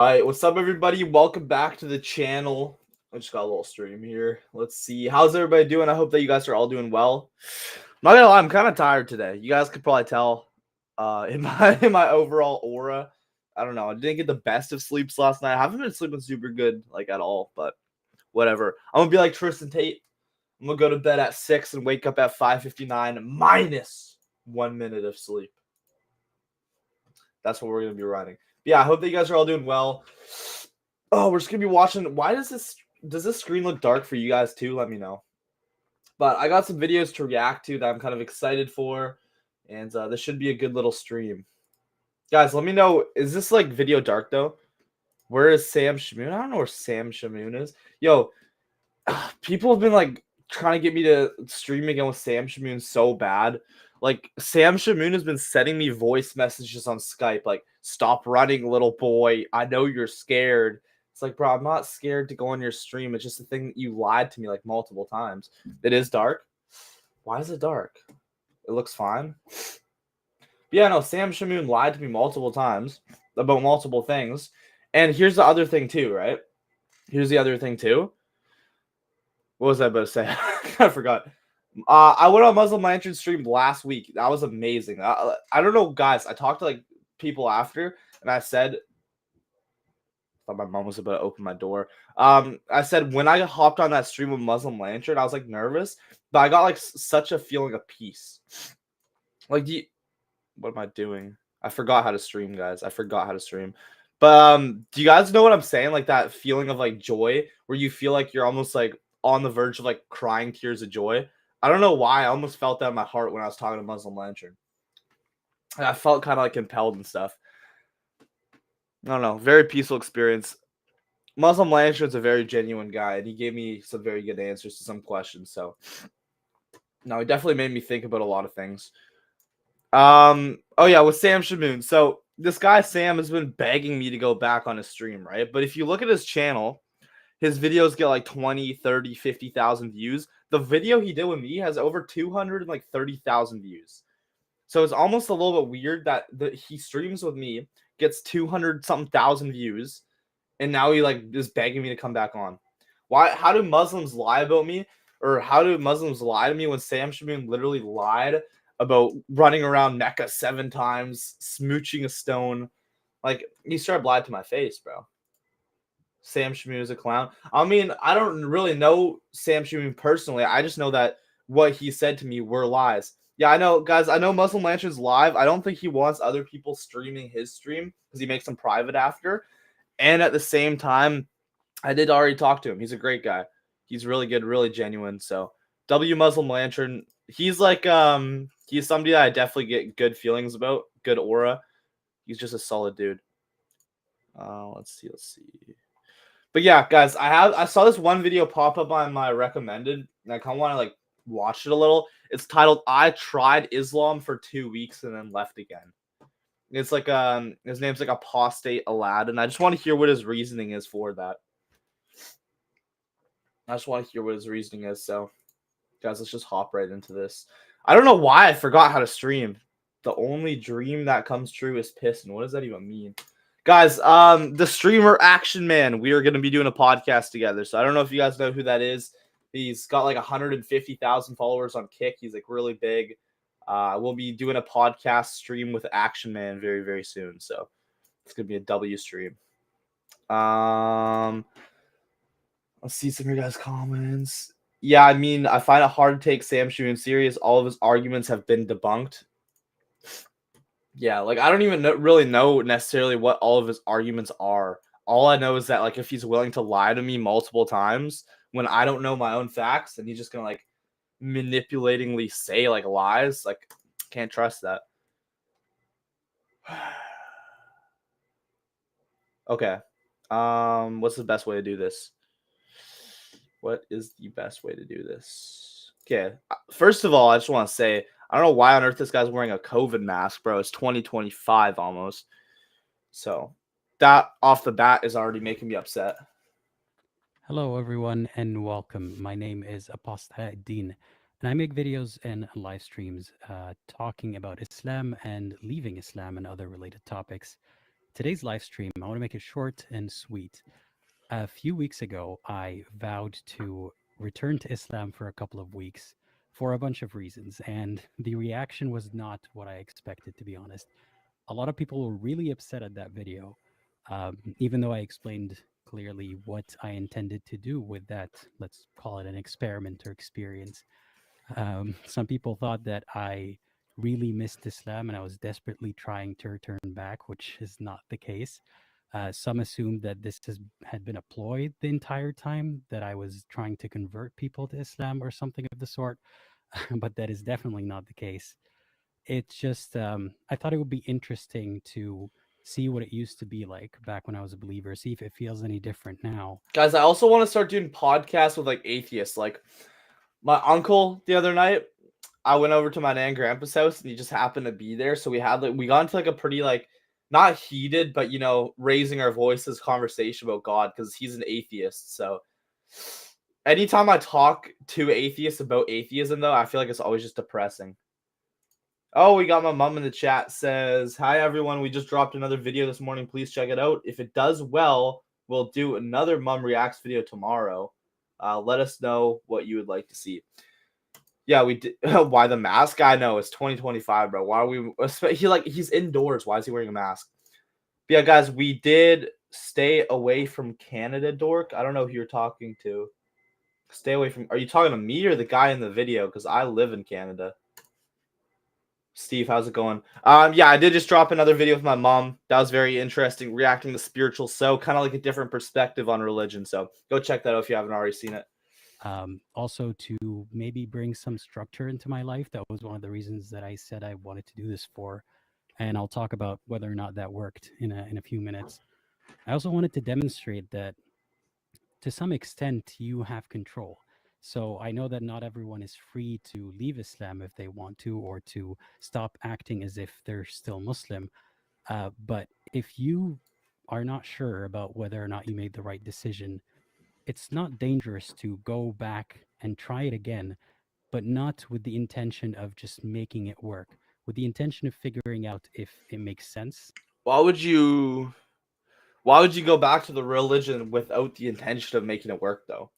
Alright, what's up everybody? Welcome back to the channel. I just got a little stream here. Let's see. How's everybody doing? I hope that you guys are all doing well. I'm not gonna lie, I'm kind of tired today. You guys could probably tell in my overall aura. I don't know. I didn't get the best of sleeps last night. I haven't been sleeping super good, like at all, but whatever. I'm gonna be like Tristan Tate. I'm gonna go to bed at 6 and wake up at 5:59 minus 1 minute of sleep. That's what we're gonna be running. But yeah, I hope that you guys are all doing well. Oh, we're just gonna be watching. Why does this screen look dark for you guys too? Let me know. But I got some videos to react to that I'm kind of excited for, and this should be a good little stream. Guys, let me know. Is this like video dark though? Where is Sam Shamoon? I don't know where Sam Shamoon is. Yo, people have been like trying to get me to stream again with Sam Shamoon so bad. Like Sam Shamoon has been sending me voice messages on Skype, like "Stop running, little boy. I know you're scared." It's like, bro, I'm not scared to go on your stream. It's just the thing that you lied to me like multiple times. It is dark. Why is it dark? It looks fine. But yeah, no, Sam Shamoon lied to me multiple times about multiple things. And here's the other thing too, right? Here's the other thing too. What was I about to say? I forgot. I went on Muslim Lantern stream last week. That was amazing. I don't know, guys. I talked to like people after, and I said, I thought my mom was about to open my door. I said when I hopped on that stream with Muslim Lantern, I was like nervous, but I got like such a feeling of peace. Like, what am I doing? I forgot how to stream, guys. I forgot how to stream. But do you guys know what I'm saying? Like that feeling of like joy, where you feel like you're almost like on the verge of like crying tears of joy. I don't know why. I almost felt that in my heart when I was talking to Muslim Lantern. And I felt kind of like compelled and stuff. I don't know. Very peaceful experience. Muslim Lantern's a very genuine guy, and he gave me some very good answers to some questions. So, no, it definitely made me think about a lot of things. Oh yeah, with Sam Shamoon. So this guy Sam has been begging me to go back on his stream, right? But if you look at his channel, his videos get like 20, 30, 50,000 views. The video he did with me has over 230,000 views. So it's almost a little bit weird that he streams with me, gets 200 something thousand views, and now he like is begging me to come back on. Why? How do Muslims lie about me? Or how do Muslims lie to me when Sam Shamoon literally lied about running around Mecca 7 times, smooching a stone? Like, he straight lied to my face, bro. Sam Shamoon is a clown. I mean, I don't really know Sam Shamoon personally. I just know that what he said to me were lies. Yeah, I know, guys. I know Muslim Lantern's live. I don't think he wants other people streaming his stream because he makes them private after. And at the same time, I did already talk to him. He's a great guy. He's really good, really genuine. So W Muslim Lantern, he's like he's somebody that I definitely get good feelings about, good aura. He's just a solid dude. Let's see. But yeah, guys, I saw this one video pop up on my recommended, and I kind of want to like watch it a little. It's titled "I tried Islam for 2 weeks and then left again." It's like his name's like Apostate Aladdin. I just want to hear what his reasoning is for that. I just want to hear what his reasoning is. So, guys, let's just hop right into this. I don't know why I forgot how to stream. The only dream that comes true is piston. What does that even mean? Guys, the streamer Action Man, we are going to be doing a podcast together. So I don't know if you guys know who that is. He's got like 150,000 followers on Kick. He's like really big. We'll be doing a podcast stream with Action Man very, very soon. So it's going to be a W stream. Let's see some of your guys' comments. Yeah, I mean, I find it hard to take Sam Shamoon serious. All of his arguments have been debunked. Yeah, like I don't even really know necessarily what all of his arguments are. All I know is that like if he's willing to lie to me multiple times when I don't know my own facts, and he's just gonna like manipulatingly say like lies, like can't trust that. Okay. What's the best way to do this? What is the best way to do this? Okay. First of all, I just want to say I don't know why on earth this guy's wearing a COVID mask, bro. It's 2025 almost. So that off the bat is already making me upset. Hello, everyone, and welcome. My name is apostasy, and I make videos and live streams talking about Islam and leaving Islam and other related topics. Today's live stream, I want to make it short and sweet. A few weeks ago, I vowed to return to Islam for a couple of weeks for a bunch of reasons, and the reaction was not what I expected, to be honest. A lot of people were really upset at that video, even though I explained clearly what I intended to do with that, let's call it an experiment or experience. Some people thought that I really missed Islam and I was desperately trying to return back, which is not the case. Some assumed that had been a ploy the entire time, that I was trying to convert people to Islam or something of the sort, but that is definitely not the case. It's just, I thought it would be interesting to see what it used to be like back when I was a believer, see if it feels any different now. Guys, I also want to start doing podcasts with like atheists. Like my uncle the other night, I went over to my aunt and grandpa's house and he just happened to be there. So we got into like a pretty like not heated, but raising our voices conversation about God because he's an atheist. So anytime I talk to atheists about atheism though, I feel like it's always just depressing. Oh, we got my mom in the chat says, "Hi everyone, we just dropped another video this morning. Please check it out. If it does well, we'll do another mom reacts video tomorrow. Let us know what you would like to see." Yeah, we did. Why the mask? I know it's 2025, bro. Why are we? He's indoors. Why is he wearing a mask? But yeah, guys, we did stay away from Canada, Dork. I don't know who you're talking to. Stay away from. Are you talking to me or the guy in the video? Because I live in Canada. Steve, how's it going? Yeah, I did just drop another video with my mom. That was very interesting, reacting to spiritual, so kind of like a different perspective on religion. So go check that out if you haven't already seen it. Also, to maybe bring some structure into my life. That was one of the reasons that I said I wanted to do this for. And I'll talk about whether or not that worked in a few minutes. I also wanted to demonstrate that to some extent you have control. So I know that not everyone is free to leave Islam if they want to, or to stop acting as if they're still Muslim. But if you are not sure about whether or not you made the right decision, it's not dangerous to go back and try it again, but not with the intention of just making it work, with the intention of figuring out if it makes sense. Why would you? Why would you go back to the religion without the intention of making it work, though?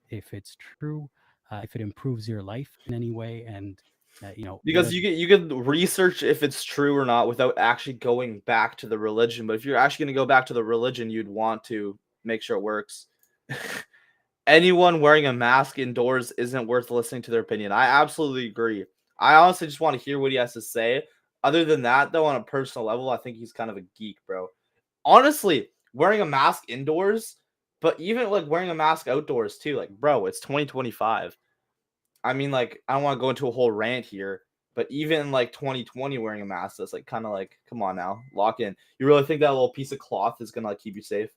If it's true, if it improves your life in any way, and what Because are you can research if it's true or not without actually going back to the religion. But if you're actually going to go back to the religion, you'd want to make sure it works. Anyone wearing a mask indoors isn't worth listening to their opinion. I absolutely agree. I honestly just want to hear what he has to say. Other than that, though, on a personal level, I think he's kind of a geek, bro. Honestly, wearing a mask indoors, but even like wearing a mask outdoors too, like, bro, it's 2025. I mean, like, I don't want to go into a whole rant here, but even like 2020 wearing a mask, that's like kind of like, come on now, lock in. You really think that little piece of cloth is gonna like keep you safe?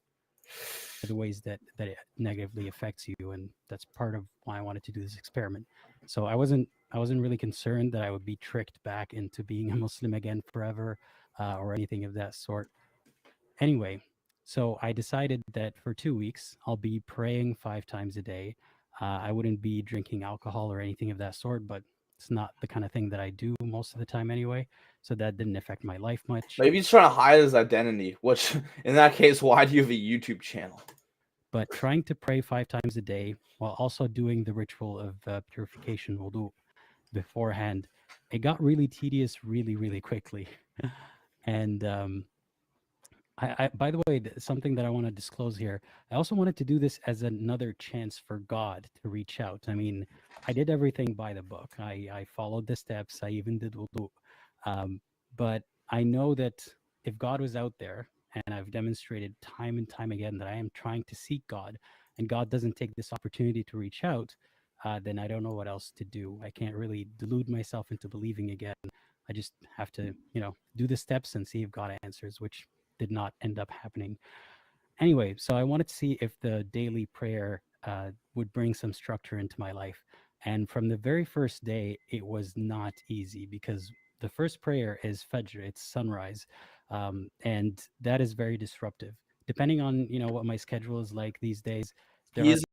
the ways that it negatively affects you, and that's part of why I wanted to do this experiment. So I wasn't really concerned that I would be tricked back into being a Muslim again forever, or anything of that sort. Anyway, so I decided that for 2 weeks I'll be praying 5 times a day. I wouldn't be drinking alcohol or anything of that sort, but it's not the kind of thing that I do most of the time anyway. So that didn't affect my life much. Maybe he's trying to hide his identity, which in that case, why do you have a YouTube channel? But trying to pray 5 times a day while also doing the ritual of purification wudu beforehand, it got really tedious really, really quickly. And by the way, something that I want to disclose here, I also wanted to do this as another chance for God to reach out. I mean, I did everything by the book. I followed the steps. I even did wudu. Um, but I know that if God was out there, and I've demonstrated time and time again that I am trying to seek God, and God doesn't take this opportunity to reach out, then I don't know what else to do. I can't really delude myself into believing again. I just have to, do the steps and see if God answers, which did not end up happening. Anyway, so I wanted to see if the daily prayer would bring some structure into my life. And from the very first day, it was not easy because the first prayer is Fajr, it's sunrise. And that is very disruptive. Depending on, what my schedule is like these days, there are He's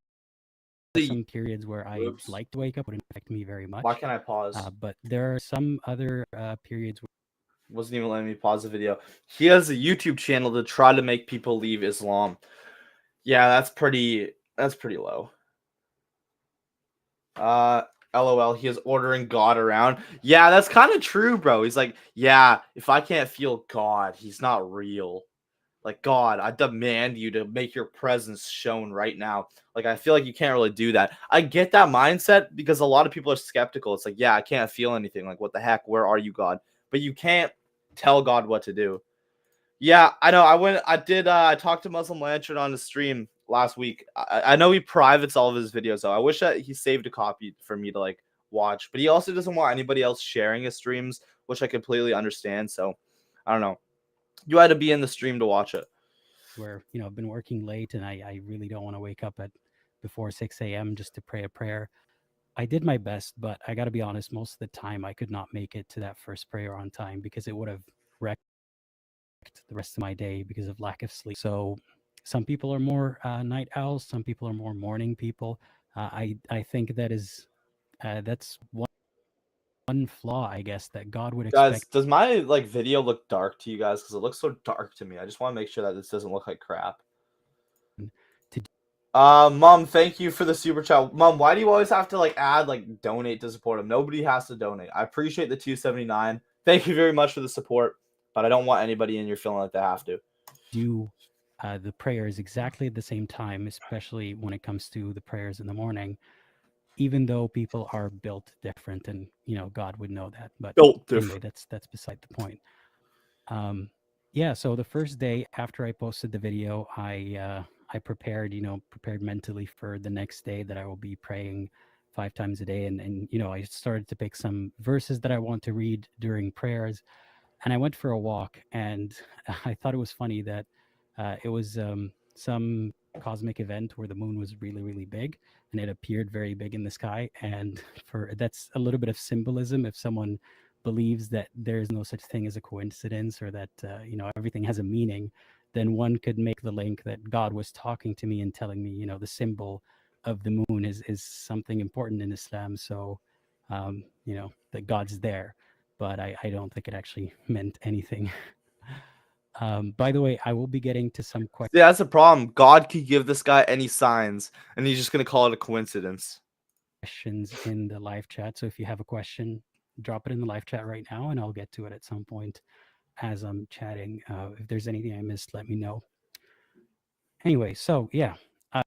the some periods where I Oops. like to wake up, wouldn't affect me very Why much. can't I pause? But there are some other periods Wasn't even letting me pause the video. He has a YouTube channel to try to make people leave Islam. Yeah, that's pretty low. LOL, he is ordering God around. Yeah, that's kind of true, bro. He's like, yeah, if I can't feel God, he's not real. Like, God, I demand you to make your presence shown right now. Like, I feel like you can't really do that. I get that mindset because a lot of people are skeptical. It's like, yeah, I can't feel anything. Like, what the heck? Where are you, God? But you can't tell God what to do. Yeah, I know. I talked to Muslim Lantern on the stream last week. I know he privates all of his videos, though. I wish that he saved a copy for me to, like, watch. But he also doesn't want anybody else sharing his streams, which I completely understand. So, I don't know. You had to be in the stream to watch it. Where, I've been working late and I really don't want to wake up at before 6 a.m. just to pray a prayer. I did my best, but I got to be honest, most of the time I could not make it to that first prayer on time because it would have wrecked the rest of my day because of lack of sleep. So some people are more night owls, some people are more morning people. I think that's one flaw, I guess, that God would Guys, expect does my like video look dark to you guys? Because it looks so dark to me. I just want to make sure that this doesn't look like crap. to Mom, thank you for the super chat. Mom, why do you always have to like add like donate to support him? Nobody has to donate. I appreciate the 279. Thank you very much for the support, but I don't want anybody in here feeling like they have to. do the prayers exactly at the same time, especially when it comes to the prayers in the morning, even though people are built different, and God would know that. But Built anyway, different. that's beside the point. Yeah, so the first day after I posted the video, I prepared mentally for the next day that I will be praying 5 times a day, and I started to pick some verses that I want to read during prayers, and I went for a walk, and I thought it was funny that it was some cosmic event where the moon was really, really big, and it appeared very big in the sky. And for that's a little bit of symbolism. If someone believes that there is no such thing as a coincidence, or that everything has a meaning, then one could make the link that God was talking to me and telling me, the symbol of the moon is something important in Islam. So, that God's there, but I don't think it actually meant anything. By the way, I will be getting to some Yeah, that's the problem. God could give this guy any signs, and he's just gonna call it a coincidence. questions in the live chat. So if you have a question, drop it in the live chat right now, and I'll get to it at some point as I'm chatting. If there's anything I missed, let me know. Anyway, so yeah,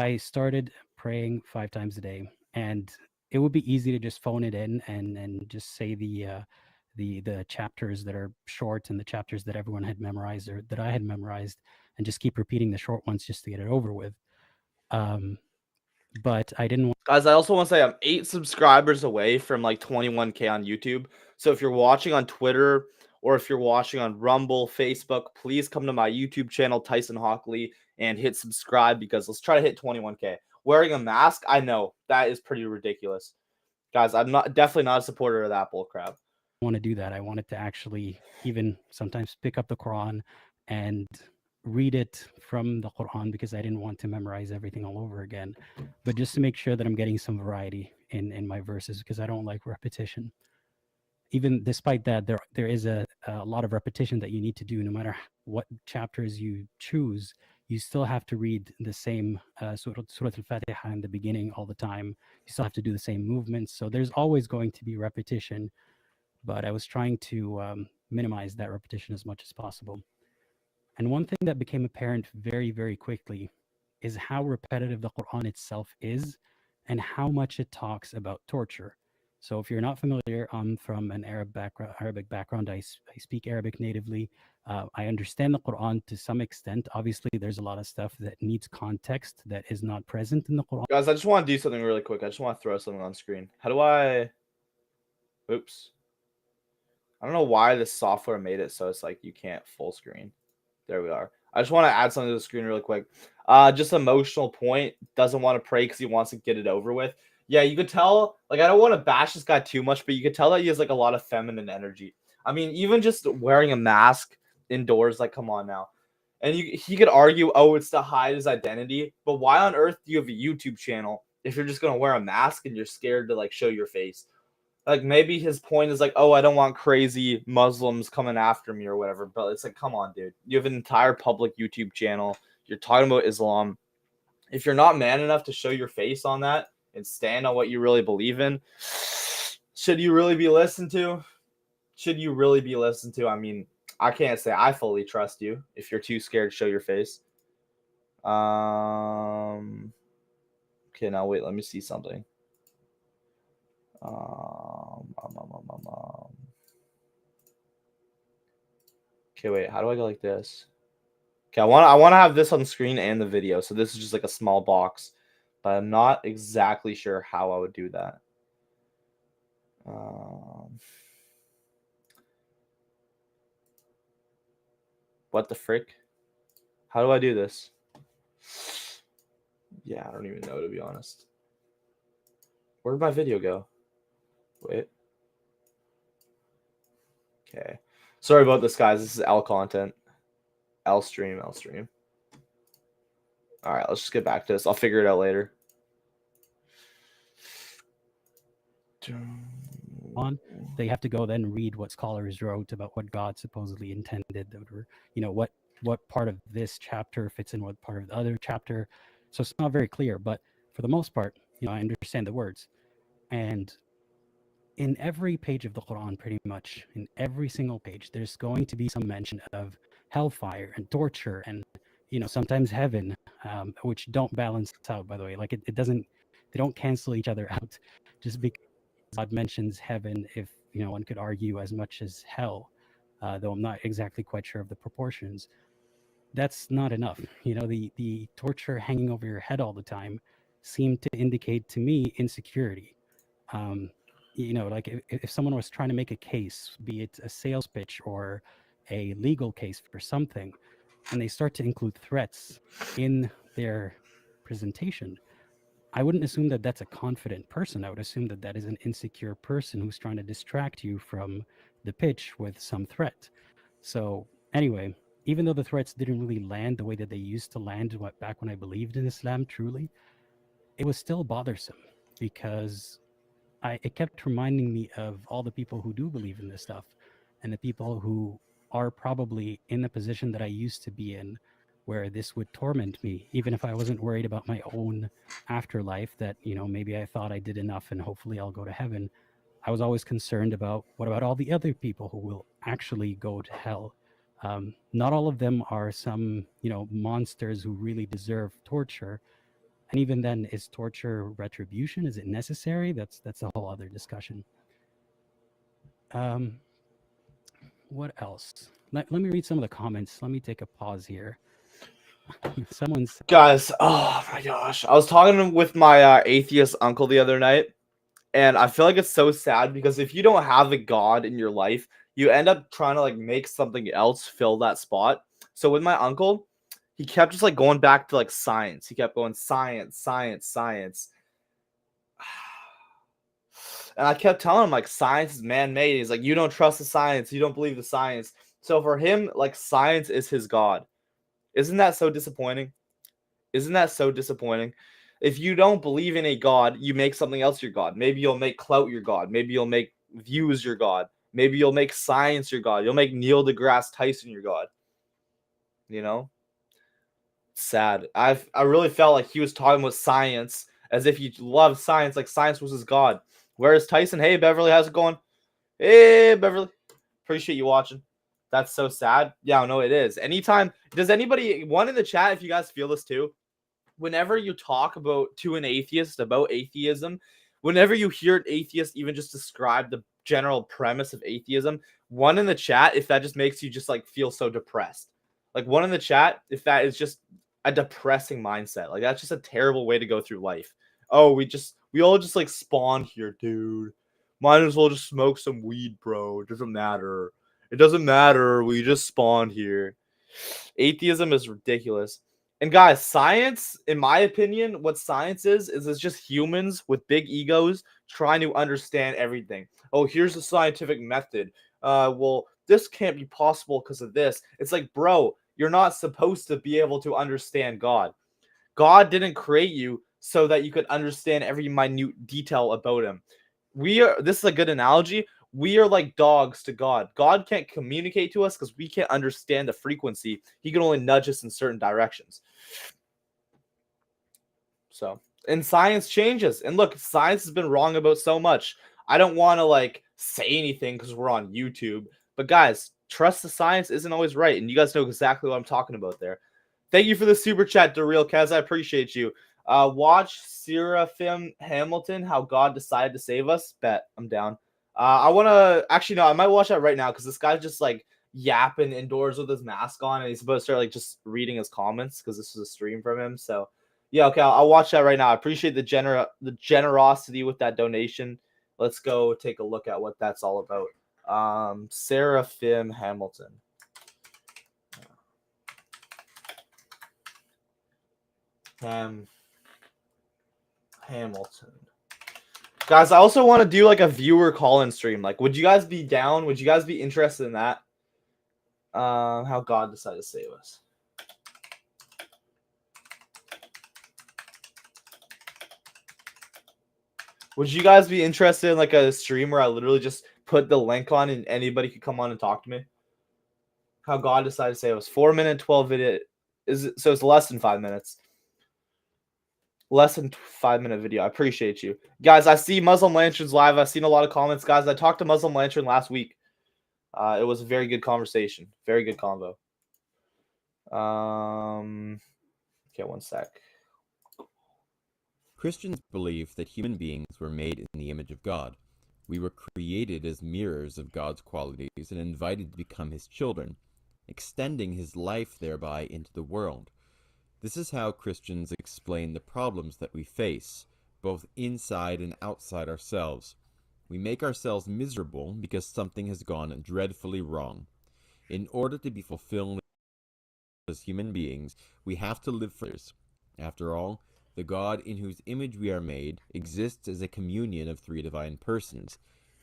I started praying 5 times a day, and it would be easy to just phone it in and just say the chapters that are short and the chapters that everyone had memorized or that I had memorized, and just keep repeating the short ones just to get it over with. But I didn't want Guys, I also want to say I'm 8 subscribers away from like 21K on YouTube. So if you're watching on Twitter or if you're watching on Rumble, Facebook, please come to my YouTube channel, Tyson Hockley, and hit subscribe because let's try to hit 21K. Wearing a mask, I know that is pretty ridiculous. Guys, I'm definitely not a supporter of that bullcrap. want to do that. I wanted to actually even sometimes pick up the Quran and read it from the Quran because I didn't want to memorize everything all over again, but just to make sure that I'm getting some variety in my verses because I don't like repetition. Even despite that, there is a lot of repetition that you need to do. No matter what chapters you choose, you still have to read the same Surah Al-Fatiha in the beginning all the time. You still have to do the same movements. So there's always going to be repetition, but I was trying to minimize that repetition as much as possible. And one thing that became apparent very, very quickly is how repetitive the Quran itself is and how much it talks about torture. So if you're not familiar, I'm from an Arabic background. I speak Arabic natively. I understand the Quran to some extent. Obviously, there's a lot of stuff that needs context that is not present in the Quran. Guys, I just want to do something really quick. I just want to throw something on screen. How do I... Oops. I don't know why this software made it so it's like you can't full screen. There we are. I just want to add something to the screen really quick. Just emotional point. Doesn't want to pray because he wants to get it over with. Yeah, you could tell. Like, I don't want to bash this guy too much, but you could tell that he has like a lot of feminine energy. I mean, even just wearing a mask indoors, like, come on now. And he could argue, oh, it's to hide his identity. But why on earth do you have a YouTube channel if you're just gonna wear a mask and you're scared to like show your face? like maybe his point is like, oh, I don't want crazy Muslims coming after me or whatever. But it's like, come on, dude. You have an entire public YouTube channel. You're talking about Islam. If you're not man enough to show your face on that and stand on what you really believe in, should you really be listened to? Should you really be listened to? I mean, I can't say I fully trust you if you're too scared to show your face. Okay, now wait, let me see something. Okay, wait, how do I go like this? Okay, I want to have this on the screen and the video, so this is just like a small box, but I'm not exactly sure how I would do that. What the frick? How do I do this? Yeah, I don't even know, to be honest. Where did my video go? Wait. Okay. Sorry about this, guys. This is L content. L stream. All right, let's just get back to this. I'll figure it out later. They have to go then read what scholars wrote about what God supposedly intended, or what part of this chapter fits in what part of the other chapter. So it's not very clear, but for the most part, I understand the words. And in every page of the Quran, pretty much in every single page, there's going to be some mention of hellfire and torture and sometimes heaven, which don't balance out, by the way. Like it doesn't, they don't cancel each other out. Just because God mentions heaven, if one could argue as much as hell, though I'm not exactly quite sure of the proportions, that's not enough. The torture hanging over your head all the time seemed to indicate to me insecurity. Like if someone was trying to make a case, be it a sales pitch or a legal case for something, and they start to include threats in their presentation, I wouldn't assume that that's a confident person. I would assume that that is an insecure person who's trying to distract you from the pitch with some threat. So anyway, even though the threats didn't really land the way that they used to land back when I believed in Islam truly, it was still bothersome because it kept reminding me of all the people who do believe in this stuff and the people who are probably in the position that I used to be in, where this would torment me, even if I wasn't worried about my own afterlife, that, maybe I thought I did enough and hopefully I'll go to heaven. I was always concerned about, what about all the other people who will actually go to hell? Not all of them are some, monsters who really deserve torture. And even then, is torture retribution? Is it necessary? That's a whole other discussion. What else? Let me read some of the comments. Let me take a pause here. Someone's Guys, oh my gosh. I was talking with my atheist uncle the other night, and I feel like it's so sad because if you don't have a God in your life, you end up trying to like make something else fill that spot. So with my uncle, he kept just like going back to like science. He kept going science. And I kept telling him like science is man-made. He's like, you don't trust the science. You don't believe the science. So for him, like science is his God. Isn't that so disappointing? If you don't believe in a God, you make something else your God. Maybe you'll make clout your God. Maybe you'll make views your God. Maybe you'll make science your God. You'll make Neil deGrasse Tyson your God. Sad. I really felt like he was talking about science as if he loved science, like science was his God. Whereas Tyson, hey Beverly, how's it going? Hey Beverly, appreciate you watching. That's so sad. Yeah, no, it is. Anytime, does anybody, one in the chat, if you guys feel this too, whenever you talk to an atheist about atheism, whenever you hear an atheist even just describe the general premise of atheism, one in the chat, if that just makes you just like feel so depressed. Like one in the chat, if that is just a depressing mindset, like that's just a terrible way to go through life. Oh, we all just like spawned here, dude. Might as well just smoke some weed, bro. It doesn't matter. We just spawned here. Atheism is ridiculous. And guys, science, in my opinion, what science is it's just humans with big egos trying to understand everything. Oh, here's the scientific method. Well, this can't be possible because of this. It's like, bro, you're not supposed to be able to understand God. God didn't create you so that you could understand every minute detail about him. This is a good analogy. We are like dogs to God. God can't communicate to us because we can't understand the frequency. He can only nudge us in certain directions. So, and science changes. And look, science has been wrong about so much. I don't want to like say anything because we're on YouTube. But guys, trust the science isn't always right. And you guys know exactly what I'm talking about there. Thank you for the super chat, Daryl Kez. I appreciate you. Watch Seraphim Hamilton, How God Decided to Save Us. Bet. I'm down. I want to actually no, I might watch that right now because this guy's just like yapping indoors with his mask on, and he's supposed to start like just reading his comments because this is a stream from him. So yeah, okay, I'll watch that right now. I appreciate the generosity with that donation. Let's go take a look at what that's all about. Seraphim Hamilton. Hamilton. Guys, I also want to do like a viewer call-in stream. Like, would you guys be down? Would you guys be interested in that? How God Decided to Save Us. Would you guys be interested in like a stream where I literally just put the link on and anybody could come on and talk to me? How God Decided to Save Us. 4-minute, 12-minute. So it's less than 5 minutes. Less than 5-minute video. I appreciate you. Guys, I see Muslim Lanterns live. I've seen a lot of comments. Guys, I talked to Muslim Lantern last week. It was a very good conversation. Very good convo. Okay, one sec. Christians believe that human beings were made in the image of God. We were created as mirrors of God's qualities and invited to become his children, extending his life thereby into the world. This is how Christians explain the problems that we face, both inside and outside ourselves. We make ourselves miserable because something has gone dreadfully wrong. In order to be fulfilled as human beings, we have to live for others. After all, the God in whose image we are made exists as a communion of three divine persons,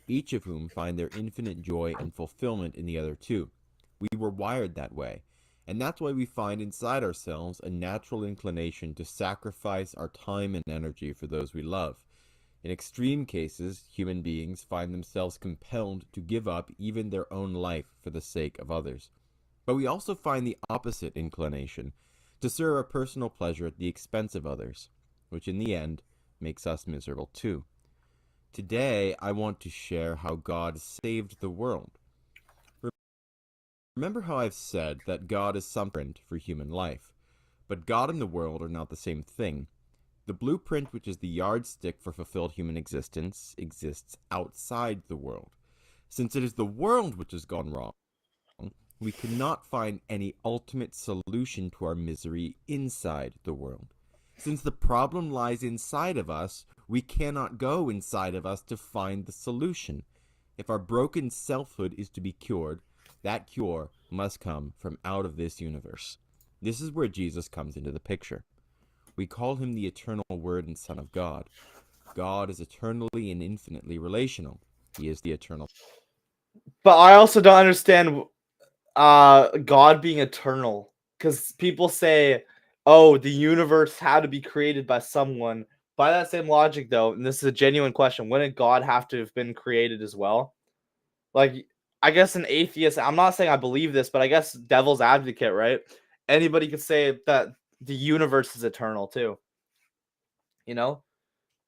each of whom find their infinite joy and fulfillment in the other two. We were wired that way, and that's why we find inside ourselves a natural inclination to sacrifice our time and energy for those we love. In extreme cases, human beings find themselves compelled to give up even their own life for the sake of others. But we also find the opposite inclination, to serve our personal pleasure at the expense of others, which in the end makes us miserable too. Today, I want to share how God saved the world. Remember how I've said that God is something for human life, but God and the world are not the same thing. The blueprint, which is the yardstick for fulfilled human existence, exists outside the world. Since it is the world which has gone wrong, we cannot find any ultimate solution to our misery inside the world. Since the problem lies inside of us, we cannot go inside of us to find the solution. If our broken selfhood is to be cured, that cure must come from out of this universe. This is where Jesus comes into the picture. We call him the eternal Word and Son of God. God is eternally and infinitely relational. He is the eternal. But I also don't understand God being eternal, because people say, oh, the universe had to be created by someone. By that same logic, though, and this is a genuine question, wouldn't God have to have been created as well? Like, I guess an atheist, I'm not saying I believe this, but I guess devil's advocate, right? Anybody could say that the universe is eternal too. You know?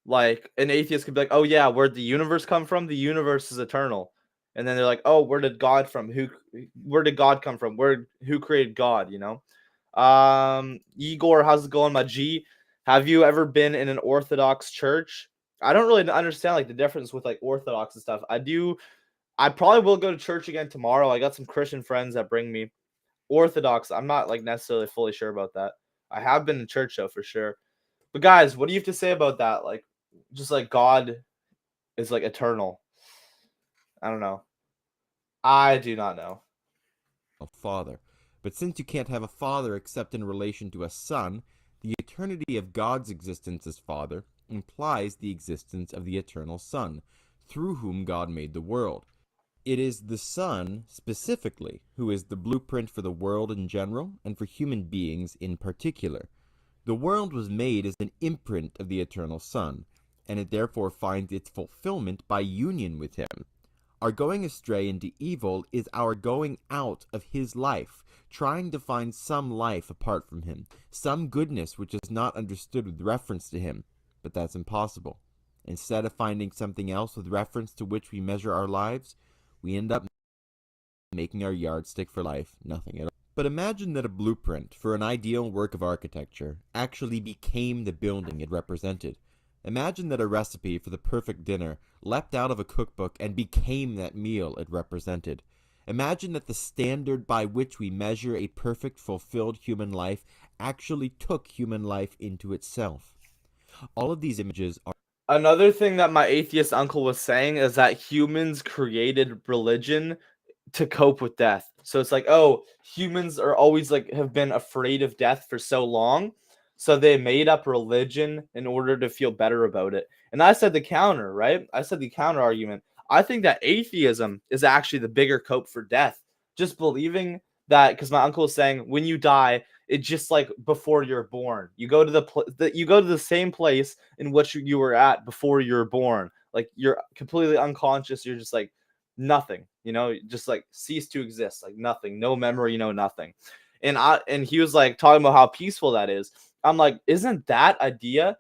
Like, an atheist could be like, oh yeah, where'd the universe come from? The universe is eternal. And then they're like, oh, where did God from? Where did God come from? Who created God, you know? Igor, how's it going, my G? Have you ever been in an Orthodox church? I don't really understand like the difference with like Orthodox and stuff. I probably will go to church again tomorrow. I got some Christian friends that bring me. Orthodox, I'm not like necessarily fully sure about that. I have been in church though for sure. But guys, what do you have to say about that? Like, just like God is like eternal. I don't know. I do not know. Father. But since you can't have a father except in relation to a son, the eternity of God's existence as Father implies the existence of the eternal Son, through whom God made the world. It is the Son, specifically, who is the blueprint for the world in general and for human beings in particular. The world was made as an imprint of the eternal Son, and it therefore finds its fulfillment by union with him. Our going astray into evil is our going out of his life, trying to find some life apart from him, some goodness which is not understood with reference to him, but that's impossible. Instead of finding something else with reference to which we measure our lives, we end up making our yardstick for life nothing at all. But imagine that a blueprint for an ideal work of architecture actually became the building it represented. Imagine that a recipe for the perfect dinner leapt out of a cookbook and became that meal it represented. Imagine that the standard by which we measure a perfect, fulfilled human life actually took human life into itself. All of these images are... Another thing that my atheist uncle was saying is that humans created religion to cope with death. So it's like, oh, humans are always like have been afraid of death for so long, so they made up religion in order to feel better about it. And I said the counter, right? I said the counter argument. I think that atheism is actually the bigger cope for death. Just believing that, because my uncle was saying when you die, it's just like before you're born. You go to the same place in which you were at before you were born. Like you're completely unconscious. You're just like nothing, just like cease to exist, like nothing, no memory, no nothing. And he was like talking about how peaceful that is. I'm like, isn't that idea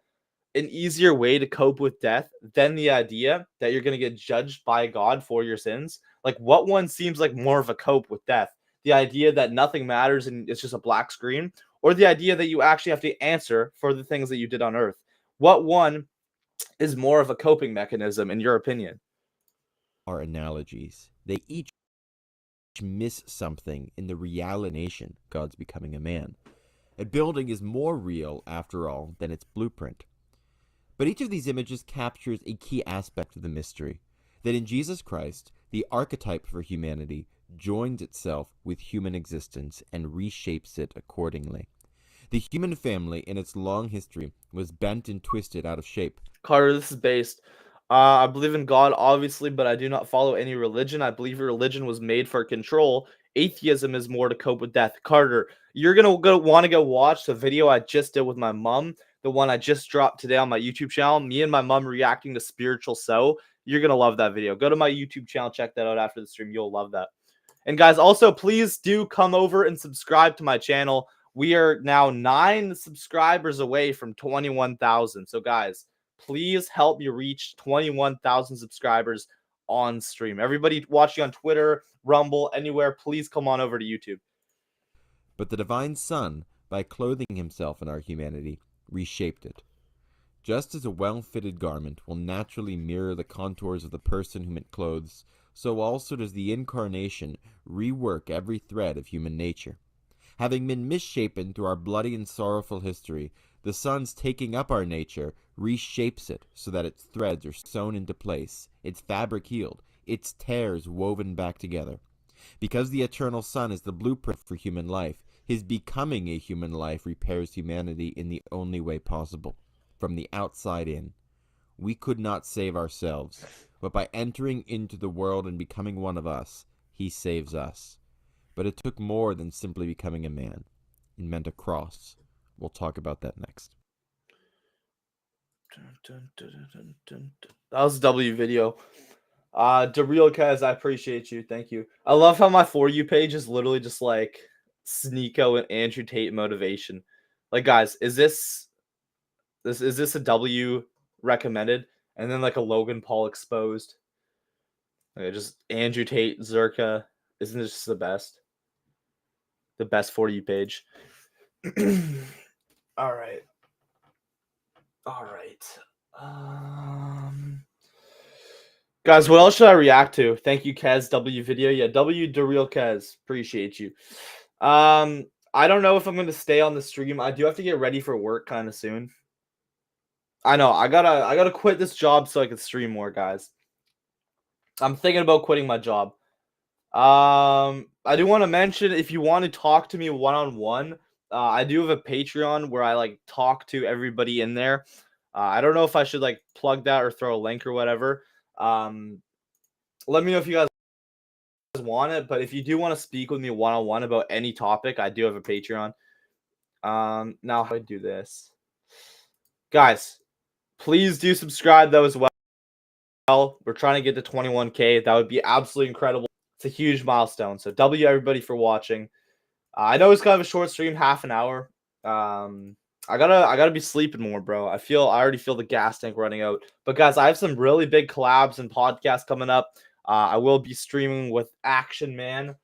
an easier way to cope with death than the idea that you're going to get judged by God for your sins? Like, what one seems like more of a cope with death? The idea that nothing matters and it's just a black screen, or the idea that you actually have to answer for the things that you did on earth? What one is more of a coping mechanism in your opinion? Are analogies. They each miss something in the realization God's becoming a man. A building is more real, after all, than its blueprint. But each of these images captures a key aspect of the mystery, that in Jesus Christ, the archetype for humanity joins itself with human existence and reshapes it accordingly. The human family, in its long history, was bent and twisted out of shape. Carter, this is based. I believe in God, obviously, but I do not follow any religion. I believe religion was made for control. Atheism is more to cope with death. Carter, you're gonna want to go watch the video I just did with my mom, the one I just dropped today on my YouTube channel. Me and my mom reacting to Spiritual So. You're gonna love that video. Go to my YouTube channel, check that out after the stream. You'll love that. And guys, also please do come over and subscribe to my channel. We are now 9 subscribers away from 21,000. So guys, please help me reach 21,000 subscribers on stream. Everybody watching on Twitter, Rumble, anywhere, please come on over to YouTube. But the divine Son, by clothing himself in our humanity, reshaped it. Just as a well-fitted garment will naturally mirror the contours of the person whom it clothes, so also does the Incarnation rework every thread of human nature. Having been misshapen through our bloody and sorrowful history, the Son's taking up our nature reshapes it so that its threads are sewn into place, its fabric healed, its tears woven back together. Because the eternal Son is the blueprint for human life, his becoming a human life repairs humanity in the only way possible, from the outside in. We could not save ourselves, but by entering into the world and becoming one of us, he saves us. But it took more than simply becoming a man. It meant a cross. We'll talk about that next. That was a W video. Daryl Kez, I appreciate you. Thank you. I love how my For You page is literally just like Sneeko and Andrew Tate motivation. Like, guys, is this a W recommended? And then like a Logan Paul exposed. Okay, just Andrew Tate, Zerka. Isn't this just the best? The best For You page. All right. Guys, what else should I react to? Thank you, Kez. W video. Yeah, W Daryl Kez. Appreciate you. I don't know if I'm going to stay on the stream. I do have to get ready for work kind of soon. I know. I gotta quit this job so I can stream more, guys. I'm thinking about quitting my job. I do want to mention, if you want to talk to me one-on-one, I do have a Patreon where I like talk to everybody in there. I don't know if I should like plug that or throw a link or whatever. Let me know if you guys want it, but if you do want to speak with me one-on-one about any topic, I do have a Patreon. Now how do I do this? Guys, Please do subscribe though as well. We're trying to get to 21K. That would be absolutely incredible. It's a huge milestone. So W everybody for watching. I know it's kind of a short stream, half an hour. I gotta be sleeping more, bro. I already feel the gas tank running out. But guys, I have some really big collabs and podcasts coming up. I will be streaming with Action Man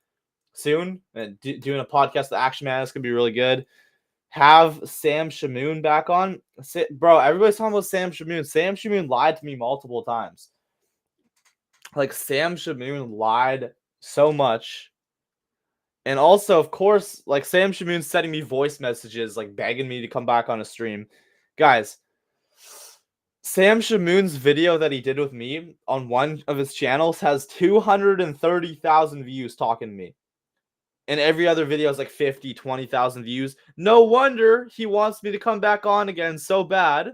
soon and doing a podcast with Action Man. It's gonna be really good. Have Sam Shamoon back on, bro. Everybody's talking about Sam Shamoon. Sam Shamoon lied to me multiple times. Like, Sam Shamoon lied so much. And also, of course, like, Sam Shamoon's sending me voice messages, like, begging me to come back on a stream. Guys, Sam Shamoon's video that he did with me on one of his channels has 230,000 views talking to me. And every other video is like 50, 20,000 views. No wonder he wants me to come back on again so bad.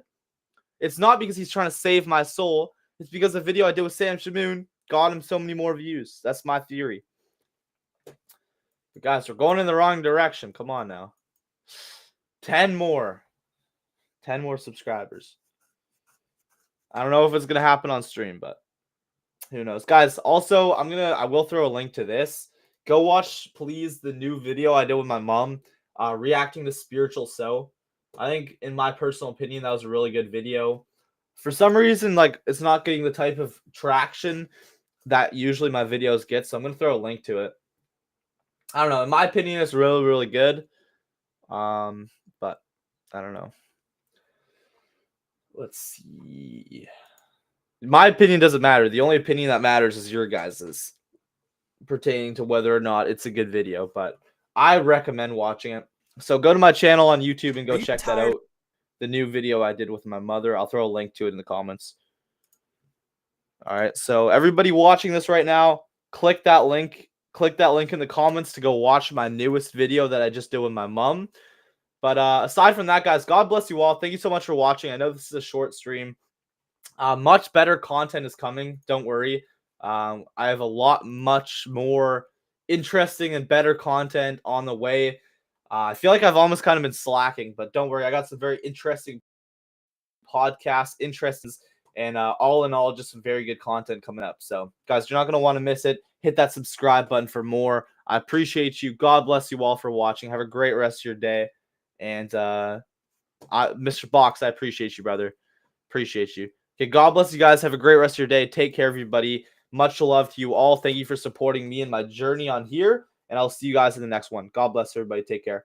It's not because he's trying to save my soul. It's because the video I did with Sam Shamoon got him so many more views. That's my theory. But guys, we're going in the wrong direction. Come on now. 10 more. 10 more subscribers. I don't know if it's going to happen on stream, but who knows. Guys, also, I will throw a link to this. Go watch, please, the new video I did with my mom, reacting to Spiritual So. I think, in my personal opinion, that was a really good video. For some reason, like, it's not getting the type of traction that usually my videos get, so I'm going to throw a link to it. I don't know. In my opinion, it's really, really good. But I don't know. Let's see. My opinion doesn't matter. The only opinion that matters is your guys's, pertaining to whether or not it's a good video, but I recommend watching it. So go to my channel on YouTube and go check that out. The new video I did with my mother. I'll throw a link to it in the comments. All right. So everybody watching this right now, click that link. Click that link in the comments to go watch my newest video that I just did with my mom. But aside from that, guys, God bless you all. Thank you so much for watching. I know this is a short stream. Much better content is coming. Don't worry. I have much more interesting and better content on the way. I feel like I've almost kind of been slacking, but don't worry. I got some very interesting podcasts, interests, and all in all, just some very good content coming up. So, guys, you're not going to want to miss it. Hit that subscribe button for more. I appreciate you. God bless you all for watching. Have a great rest of your day. And Mr. Box, I appreciate you, brother. Appreciate you. Okay, God bless you guys. Have a great rest of your day. Take care, everybody. Much love to you all. Thank you for supporting me in my journey on here. And I'll see you guys in the next one. God bless everybody. Take care.